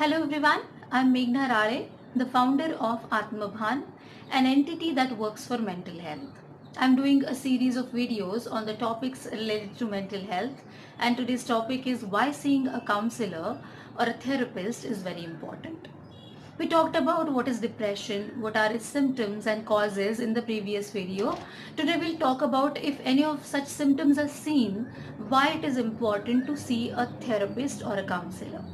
Hello everyone, I'm Meghna Rale, the founder of Atmabhan, an entity that works for mental health. I'm doing a series of videos on the topics related to mental health, and today's topic is why seeing a counselor or a therapist is very important. We talked about what is depression, what are its symptoms and causes in the previous video. Today we'll talk about if any of such symptoms are seen, why it is important to see a therapist or a counselor.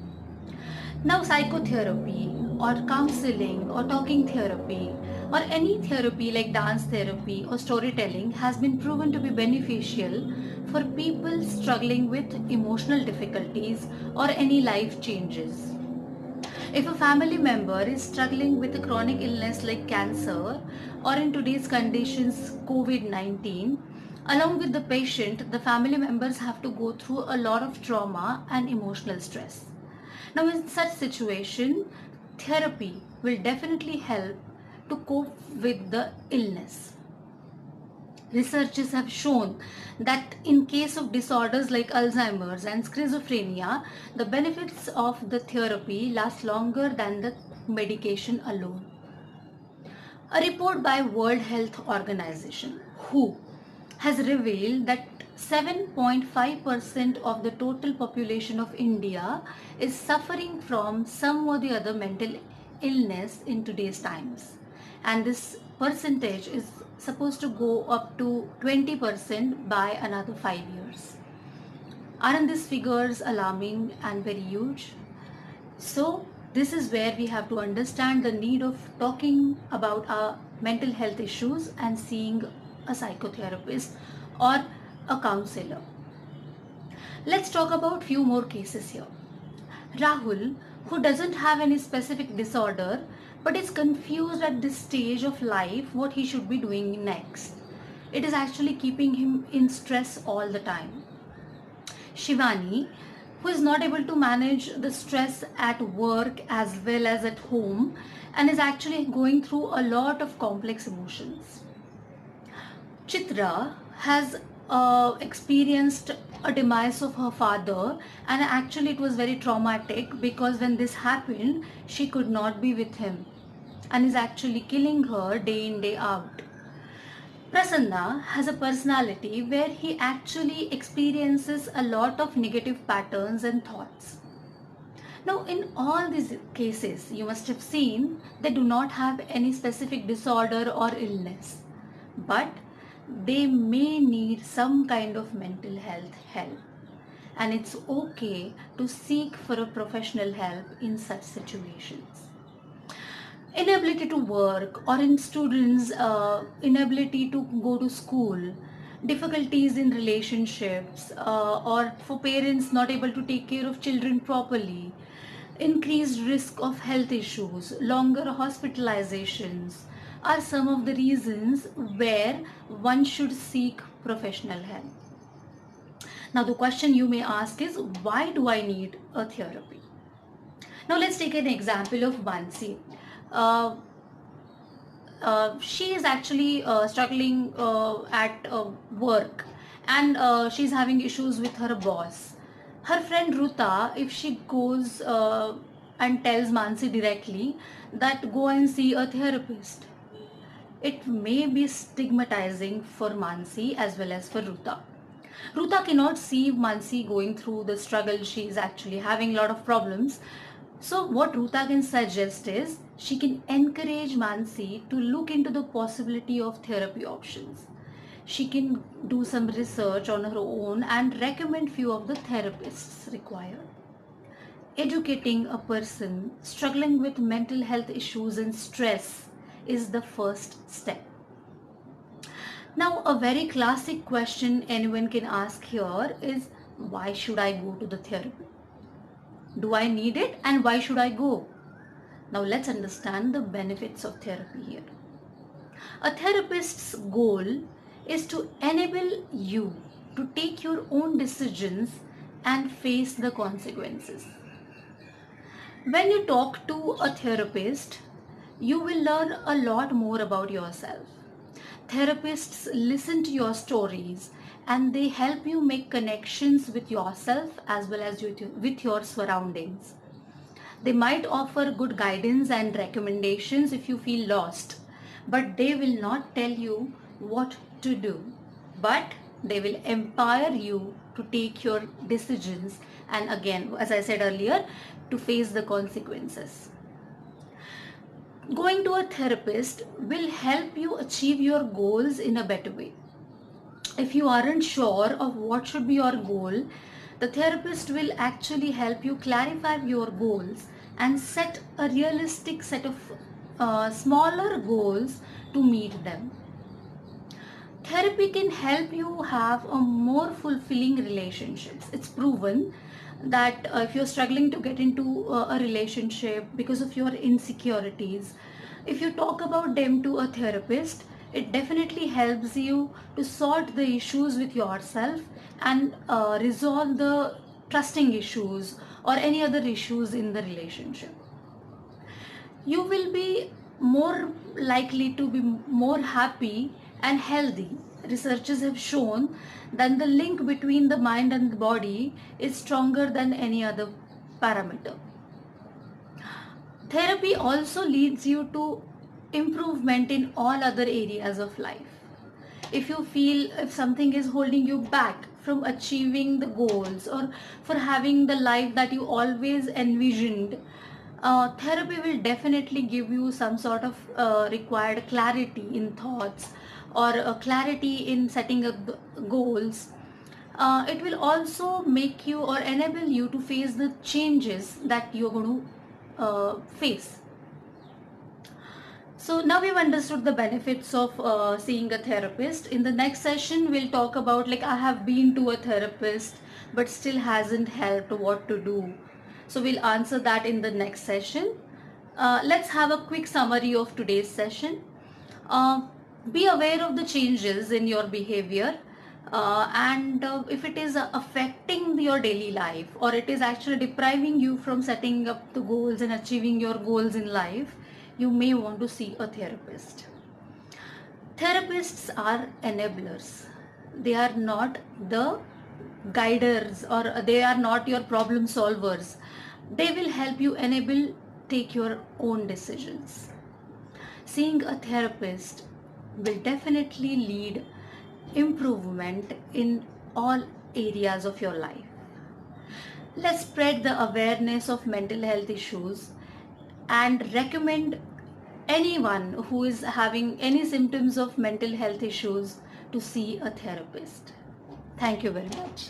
Now, psychotherapy or counseling or talking therapy or any therapy like dance therapy or storytelling has been proven to be beneficial for people struggling with emotional difficulties or any life changes. If a family member is struggling with a chronic illness like cancer or in today's conditions COVID 19, along with the patient, the family members have to go through a lot of trauma and emotional stress. Now, in such situation, therapy will definitely help to cope with the illness. Researchers have shown that in case of disorders like Alzheimer's and schizophrenia, the benefits of the therapy last longer than the medication alone. A report by World Health Organization, WHO, has revealed that 7.5% of the total population of India is suffering from some or the other mental illness in today's times. And this percentage is supposed to go up to 20% by another 5 years. Aren't these figures alarming and very huge? So, this is where we have to understand the need of talking about our mental health issues and seeing a psychotherapist or a counselor. Let's talk about few more cases here. Rahul, who doesn't have any specific disorder but is confused at this stage of life what he should be doing next. It is actually keeping him in stress all the time. Shivani, who is not able to manage the stress at work as well as at home and is actually going through a lot of complex emotions. Chitra has experienced a demise of her father, and actually it was very traumatic because when this happened she could not be with him and is actually killing her day in day out. Prasanna has a personality where he actually experiences a lot of negative patterns and thoughts. Now, in all these cases, you must have seen they do not have any specific disorder or illness, but they may need some kind of mental health help. And it's okay to seek for a professional help in such situations. Inability to work or in students inability to go to school, difficulties in relationships, or for parents not able to take care of children properly, increased risk of health issues, longer hospitalizations are some of the reasons where one should seek professional help. Now the question you may ask is, why do I need a therapy? Now let's take an example of Mansi. uh, she is actually struggling at work, and she's having issues with her boss. Her friend Ruta, if she goes and tells Mansi directly that go and see a therapist, it may be stigmatizing for Mansi as well as for Ruta. Ruta cannot see Mansi going through the struggle. She is actually having a lot of problems. So what Ruta can suggest is she can encourage Mansi to look into the possibility of therapy options. She can do some research on her own and recommend few of the therapists required. Educating a person struggling with mental health issues and stress is the first step. Now, a very classic question anyone can ask here is, why should I go to the therapy? Do I need it, and why should I go? Now let's understand the benefits of therapy here. A therapist's goal is to enable you to take your own decisions and face the consequences. When you talk to a therapist, you will learn a lot more about yourself. Therapists listen to your stories and they help you make connections with yourself as well as with your surroundings. They might offer good guidance and recommendations if you feel lost, but they will not tell you what to do. But they will empower you to take your decisions and, again, as I said earlier, to face the consequences. Going to a therapist will help you achieve your goals in a better way. If you aren't sure of what should be your goal, the therapist will actually help you clarify your goals and set a realistic set of smaller goals to meet them. Therapy can help you have a more fulfilling relationships. It's proven that if you're struggling to get into a relationship because of your insecurities, if you talk about them to a therapist, it definitely helps you to sort the issues with yourself and resolve the trusting issues or any other issues in the relationship. You will be more likely to be more happy and healthy. Researchers have shown that the link between the mind and the body is stronger than any other parameter. Therapy also leads you to improvement in all other areas of life. If you feel if something is holding you back from achieving the goals or for having the life that you always envisioned, therapy will definitely give you some sort of required clarity in thoughts or clarity in setting up goals. It will also make you or enable you to face the changes that you're going to face. So now we've understood the benefits of seeing a therapist. In the next session, we'll talk about, like, I have been to a therapist but still hasn't helped, what to do. So we'll answer that in the next session. Let's have a quick summary of today's session. Be aware of the changes in your behavior and if it is affecting your daily life or it is actually depriving you from setting up the goals and achieving your goals in life, you may want to see a therapist. Therapists are enablers. They are not the guiders or they are not your problem solvers. They will help you take your own decisions. Seeing a therapist will definitely lead improvement in all areas of your life. Let's spread the awareness of mental health issues and recommend anyone who is having any symptoms of mental health issues to see a therapist. Thank you very much.